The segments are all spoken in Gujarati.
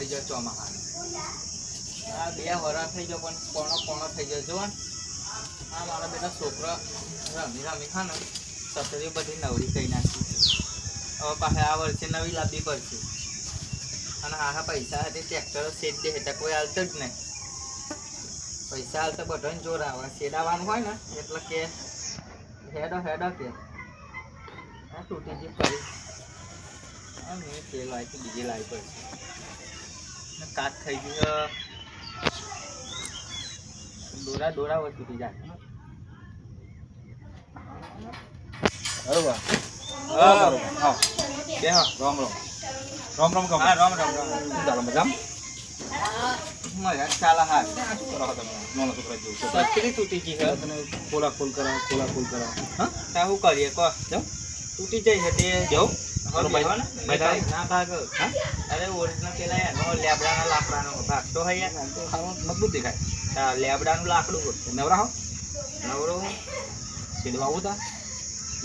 થઈ ગયો ચોમાસા આ 2 વર્ષ થઈ ગયો પણ પોણો થઈ ગયો જો આ મારા બેટા છોકરા રમી ખાને સસરી બધી નવરી કહી નાખી હવે પાછે આ વર્ષે નવી લાવવી પડશે અને હા પૈસા હતી ટ્રેક્ટર શેડ દે એટલે કોઈ હાલતો જ નહીં પૈસા હાલતો બધાને જોર આવે શેડાવાનું હોય ને એટલે કે હેડો કે તૂટી જી પડી મેં તેલ આવી બીજી લાવી પડશે કાચ થઈ ગયું દોરા વસ્તુ તૂટી જાય રામ મજા ચાલે હા સત્રી તૂટી ગઈ છે ખોલા ખોલ કરાવો હા શું કરીએ કહો તૂટી જાય છે તે જવું ના ભાગ અરે ઓરિજિનલ પેલા એનો લેબડાના લાકડાનો ભાગ તો હોય મજબૂત દેખાય લેબડાનું લાકડું નવરો સીડવા આવું તા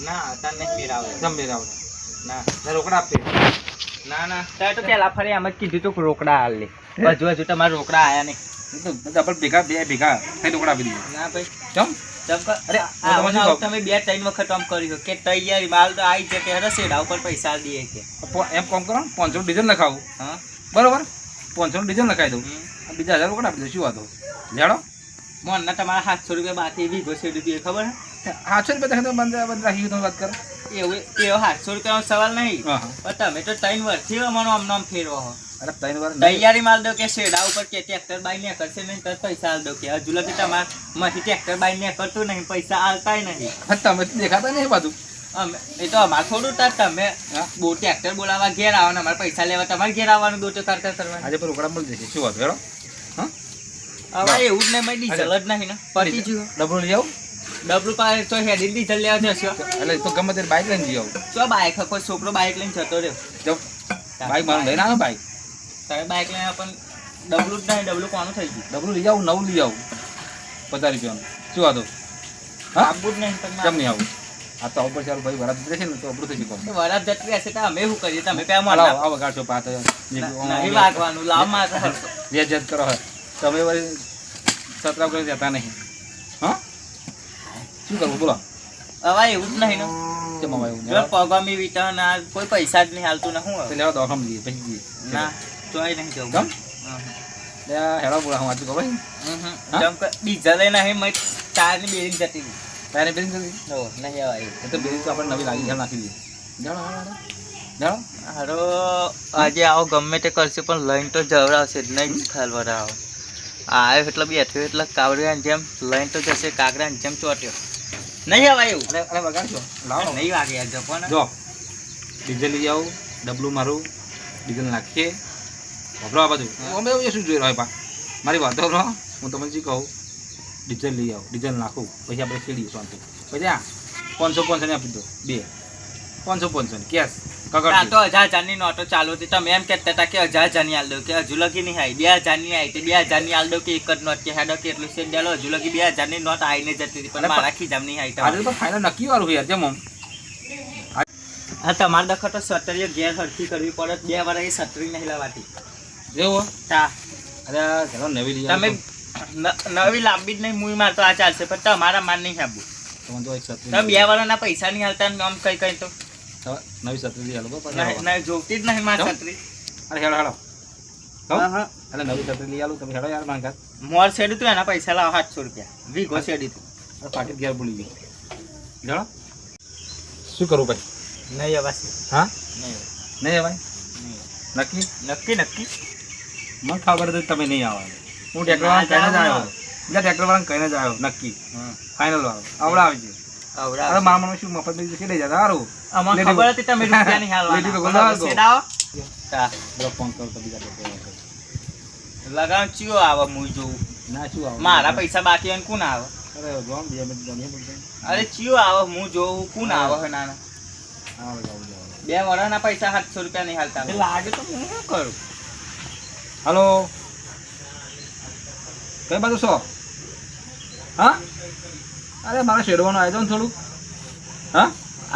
ના તાર નહીં મેરાવ ના રોકડા આપે ના તારે તો પેલા ફરી આમ જ કીધું તો રોકડા હાલ લે હજુ તમારે રોકડા આયા નહીં ભેગા થઈ રોકડા આપી દીધું ના ભાઈ તમે 2-3 વખત આમ કર્યું કે તૈયારી માલ તો આવી છે કે રસેડા ઉપર પૈસા દઈએ કે એમ કામ કરો 500 ડીઝલ નખાવું હા બરોબર 500 ડીઝલ નખાઈ દઉં બીજા 1000 રોકડા આપી દઉં શું વાતો લેડો મોનના તમારા 700 રૂપિયા બાકી વીઘો શેડ દીધી ખબર હે 700 રૂપિયા બંધ રાખી તમે વાત કરો એવું 700 રૂપિયાનો સવાલ નહીં પણ તમે તો 3 વર્ષથી અમારો આમ ફેરવો હો અરે 3 વાર તૈયારી માલ દો કે શેડા ઉપર કે ટ્રેક્ટર બાઈ ને કરશે નહીં તો પૈસા આલ દો કે હજુ લગી તમાર માંથી ટ્રેક્ટર બાઈ ને કરતું નહીં પૈસા આલતાય નહીં તમે દેખાતા નહીં બધું એ તો અમાર થોડું તાર તમે બહુ ટ્રેક્ટર બોલાવા ઘેર આવો ને અમારે પૈસા લેવા તમારે ઘેર આવવાનું દોટો કરતા કરવાનું આજે પર રોકડા મળી જશે શું વાત હેડો હા હવે એવું જ નહીં મેં ડીઝલ જ નહીં ને પતી ગયું ડબલું લઈ આવું ડબલું પાસે તો હેડી ડીઝલ લેવા જશો એટલે તો ગમે તે બાઈક લઈને જઈ આવું તો બાઈક કોઈ છોકરો બાઈક લઈને જતો રહ્યો જો બાઈક મારું લઈને આવો બાઈક તારે બાઈક લઈને પણ ડબલું જ નહીં ડબલું કોનું થઈ ગયું ડબલું લઈ આવું નવું લઈ આવું 50 રૂપિયાનું શું વાતો હા આપવું જ નહીં કેમ નહીં આવું આ તો ઉપર ચાલો ભાઈ વરાત જશે ને તો આપણું થઈ ગયું વરાત જતી હશે તો અમે શું કરીએ તમે પેલા માં આવો ગાડશો પાત નહીં વાગવાનું લાવ માં વેજત કરો તમે વળી સતરાવ કરી જતા નહીં હા શું કરવું બોલો હવે એવું જ નહીં ને કેમ હવે એવું પગામી વિટા ના કોઈ પૈસા જ નહીં હાલતું ને હું લેવા દોખમ જઈએ પછી જઈએ ના ચોય નહીં જવું ગમ લે હેડો બોલા હું આજ કહો ભાઈ જમ ડીઝલ નહીં મે ટાયર ની બેરિંગ જતી ટાયર ની બેરિંગ જતી ઓ નહીં આવે એ તો બેરિંગ તો આપણે નવી લાગી છે નાખી દઈએ જાણો હારો આજે આવો ગમે તે કરશે પણ લઈને તો જવરાવશે જ નહીં ખ્યાલ વરાવો આવ્યો એટલે બેઠ્યો એટલે કાવડિયાની જેમ લઈને તો જશે કાગડાની જેમ ચોટ્યો નહીં આવે એવું અરે વગાડજો લાવો નહીં વાગે યાર જપો ને જો ડીઝલ લઈ આવું ડબલું મારું ડીઝલ નાખીએ વાપરો આ બધું અમે એવું શું જોઈ રહ્યો પા મારી વાતો રહો હું તમને જે કહું ડીઝલ લઈ આવું ડીઝલ નાખું પછી આપણે ખેડીએ શાંતિ પછી આ 500 ને આપી દો બે 500 કેશ કગડ તો 1000 ની નોટો ચાલુ હતી તમે એમ કહેતા હતા કે 1000 ની આલ દો કે હજુ લગી નહીં આવી 2000 ની આવી તો 2000 ની આલ દો કે એક જ નોટ કે હેડો કે એટલું છે દેલો હજુ લગી 2000 ની નોટ આવીને જતી હતી પણ મારા ખીજામ નહીં આવી આજે તો ફાઇનલ નક્કી વાળું યાર જેમ હા તમારે દખત તો સત્તરીએ ઘેર હરખી કરવી પડે 2 વાર એ સત્તરી નહીં લાવતી જેવો તા અરે ચલો નવી લઈ તમે નવી લાંબી જ નહીં મુઈ માર તો આ ચાલશે પણ તમારા માન નહીં આપવું તમે તો 2 વારના પૈસા નહીં હાલતા આમ કઈ તો નવી છત્રી લઈ આલો નહીં જોતી જ નહીં મારી છત્રી અરે હેડો હા અરે નવી છત્રી લઈ આલો તમે હેડો યાર માંગા મોર શેડી તું એના પૈસા લાવ 700 રૂપિયા વીઘો શેડી તું અરે પાટી ઘેર ભૂલી ગઈ હેડો શું કરું ભાઈ નહીં આવાસી હા નહીં ભાઈ નક્કી મને ખબર હતી તમે નહીં આવવાનું હું ટ્રેક્ટર વાળા કહીને જ આવ્યો નક્કી ફાઇનલ વાળો આવડા આવી ગયો અરે મામા શું મફત બીજું ખેડી જતા સારું અમને ખબર હતી તમે રૂપિયા નહીં હાલવાના સેડાઓ તા બ્રો ફોન કરો તો બીજા લગાવ ચિયો આવે મુઈ જોઉં ના શું આવે મારા પૈસા બાકી અને કોણ આવે અરે રોમ બે મિનિટ અરે ચિયો આવે હું જોઉં કોણ આવે નાના આવે 2 વર્ષના પૈસા 700 રૂપિયા નહીં હાલતા લાગે તો હું શું કરું હાલો કઈ બાજુ છો હા અરે મારે શેડવાનો આવી જાવ ને થોડું હા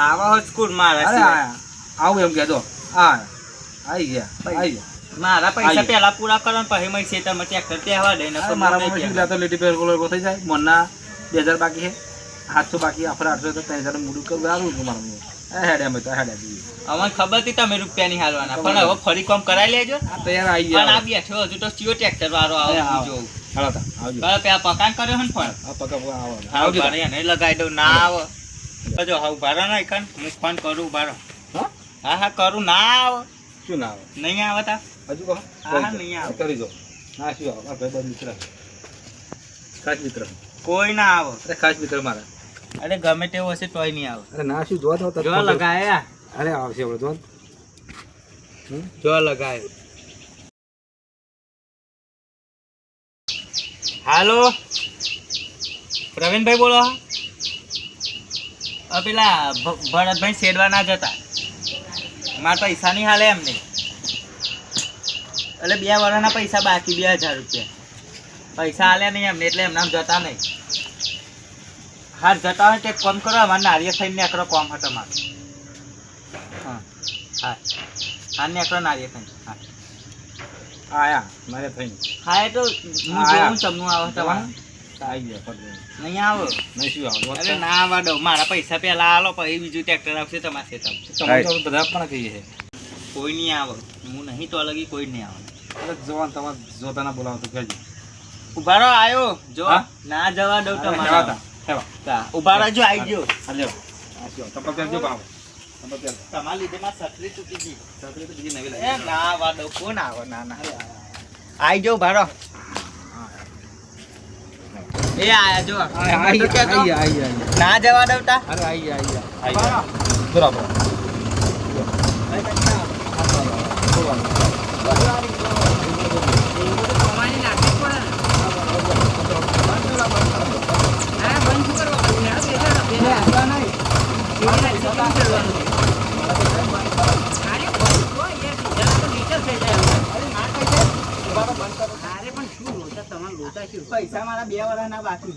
આવા સ્કૂલ મારે અરે આવું એમ કહેજો હા આવી ગયા મારા પૈસા આઈએ. પહેલા પૂરા કરો ને પછી મેં ખેતરમાં ટ્રેક્ટર પહેવા દે ને અરે મારા મમ્મી શું લેતો લીટી પેર કોલો થઈ જાય મોરના 2000 બાકી છે 700 બાકી આફર 800 તો 3000 મૂડું કર આલું છું મારા મમ્મી હેડે અમે તો હેડે દીધી અમને ખબર હતી તમે રૂપિયાની હાલવાના પણ હવે ફરી કામ કરાવી લેજો આ તૈયાર આવી પણ ગયા આ બેઠો હજુ તો ચિયો ટ્રેક્ટર વાળો આવે જોઉં હાલો તા આવજો બરાબર પેલા પકાન કર્યો ને પણ આ પકા પકા આવો હા આવજો ભારે એને લગાવી દઉં ના આવે જો હા ભારા ના કન હું ફોન કરું ભારો હા હા કરું ના આવે શું ના આવે નહીં આવે તા હજુ કહો હા નહીં આવે કરી દો ના શું આવે આ ભાઈ મિત્ર ખાસ મિત્ર કોઈ ના આવે અરે ખાસ મિત્ર મારા અરે ગમે તેવું હશે તોય નહીં આવે અરે ના શું જોવા તો જો લગાયા અરે આવશે આપણે જોવા જો લગાય હાલો પ્રવીણભાઈ બોલો પેલા ભરતભાઈ શેડવા ના જતા મારા પૈસા નહીં હાલે એમને એટલે 2 વર્ષના પૈસા બાકી 2000 રૂપિયા પૈસા હાલે નહીં એમને એટલે એમનામ જતા નહીં હા જતા હોય તે કોમ કરો અમારે નારિયેળ થઈને નીકળો કોમ હતો મારે હા હા હા નીકળો નારિયેળ થઈને હા આયા મારે થઈને હા એ તો હું જોઉં તમને આવો તમારે આવી ગયા ફટ નહીં આવો નહીં શું આવો અરે ના આવવા દો મારા પૈસા પહેલા આલો પછી બીજું ટ્રેક્ટર આવશે તમારે ખેતર તમે તો બધા પણ કહીએ છે કોઈ નહીં આવે હું નહીં તો લગી કોઈ નહીં આવે અરે જવાન તમારે જોતા ના બોલાવો તો કહેજો ઉભા રહો આયો જો હા? ના જવા દઉં હેવા તમારે ઉભા રહેજો આવી ગયો હાલો આ શું તમે પહેરજો ભાવ તમે પહેર તમારા લીધે મારી છત્રી તૂટી ગઈ છત્રી તો બીજી નવી એ લાવી ના આવવા દો કોણ આવે ના ના આવી જાઓ ઉભા રહો એ આયા જો ના જવા દઉં તા અરે આઈ બરાબર પૈસા મારા 2 વર્ષના બાકી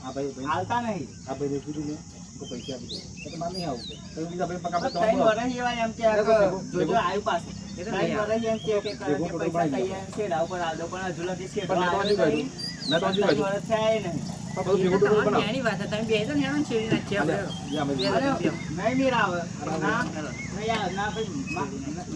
આ ભાઈ હાલતા નહીં આ ભાઈ કીધું ને તો પૈસા આપી દો તો માર નહીં આવું તો બીજા ભાઈ પકા તો 3 વર્ષ એવા એમ કે જોજો આવ્યું પાસે 3 વર્ષ એમ કે પૈસા તૈયાર છે ડાવ પર આદો પણ હજુ લગી છે પણ મેં તો હજુ મેં તો હજુ ત્રણ વર્ષ થયા નહીં બધું ભેગું ટુકડું બનાવો નહીં મેર આવે ના નહીં આવે ના ભાઈ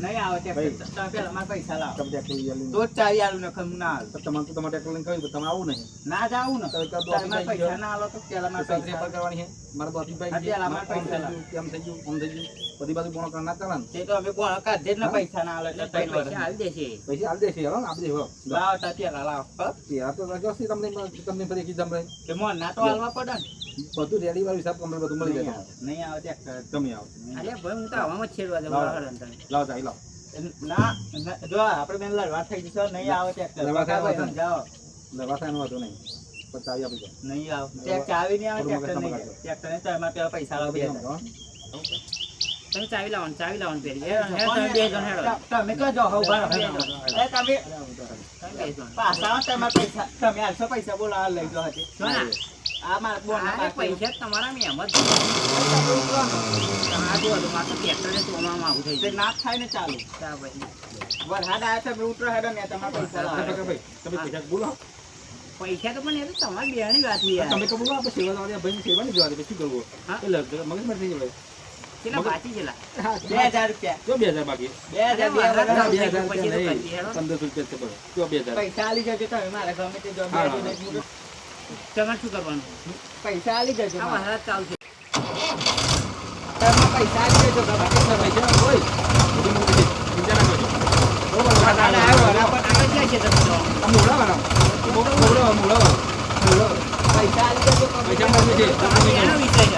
નહીં આવે ત્યાં તમે પેલા મારા પૈસા લાવો તમે ટ્રેક્ટર લઈ આવીને તો જ ચાવી આલું ને ખમ ના આવે તો તમારે ટ્રેક્ટર લઈને કહ્યું તમે આવું નહીં ના જાવું ને તો એક દો મારા પૈસા ના આલો તો પેલા મારા પૈસા પૈસા કરવાની છે મારા દોસ્તી ભાઈ અત્યારે અમારે પૈસા કેમ થઈ ગયું ઓમ થઈ ગયું બધી બાજુ પોણો કરના ચાલે ને તે તો અમે કોણ કાઢે જ ને પૈસા ના આલો એટલે 3 વર્ષ આવી દેશે પૈસા આલ દેશે હો આપી દેવો લાવો તા પેલા લાવો યાર તો રજો તમને ફરી કીધું તમને કે મોન ના તો આલવા પડે ને બધું રેડી વાળું હિસાબ કમ્પ્લીટ બધું મળી જાય નહીં આવે ત્યાં તમે આવો અરે ભાઈ હું તો હવામાં જ છેડવા દઉં લાવો. બરાબર અંતર. લાવો જાય લાવો ના જો આપણે બેન લડવા થઈ જશે નહીં આવે ત્યાં લડવા થાય વાંધો નહીં. જાઓ દવા થાય વાંધો નહીં પણ ચાવી આપી દો નહીં આવે ત્યાં ચાવી નહીં આવે થોડું મગજ ટ્રેક્ટર નહીં ટ્રેક્ટર ને તો એમાં પેલા પૈસા લાવો 2000 તમે ચાવી લાવવાનું પેલી તમે બે જણ હેડો તમે તો જો હો ઉભા રહો. એ તમે તમે બે જણ પાછા આવો તમારા પૈસા તમે 800 પૈસા બોલાવા લઈ જાઓ હજી. જો ના આ મારા બોન અરે પૈસા જ તમારા મેં એમ જ આ જો તો માત્ર ટ્રેક્ટરે તોવામાં આવું થઈ તે જાય ના થાય ને ચાલુ તા ભાઈ વરસાદ આવ્યો તમે ઉતરો હેડો ને તમારા પૈસા લાવો ભાઈ તમે પૈસા બોલો પૈસા તો પણ એ તો તમારી બેની વાત છે યાર તમે તો બોલો આપણે સેવા લાવવા ભાઈ સેવા નહીં જોવા દે પછી કરવું હા? એટલે મગજ માં થઈ જાય કેટલા બાકી છેલા 2000 રૂપિયા જો 2000 બાકી 2000 2000 2000 પછી તો નહીં કરી હેડો. 1500 રૂપિયા છે બોલો જો 2000 પૈસા આલી જજો તમે મારા ગમે તે જો હા, બે હા. જણ તમારે શું કરવાનું પૈસા આલી જજો આ મારા. મહારાજ ચાલશે તમે પૈસા આલી જજો ગમે તે પૈસા હોય બધું મૂકી દે ચિંતા ના કરજો વરસાદ આવ્યો વરસાદ આગળ ક્યાં છે તમે તો? આ મોડા વાળા મોડા પૈસા આલી જજો પૈસા મળે છે તમારે એનો વિષય છે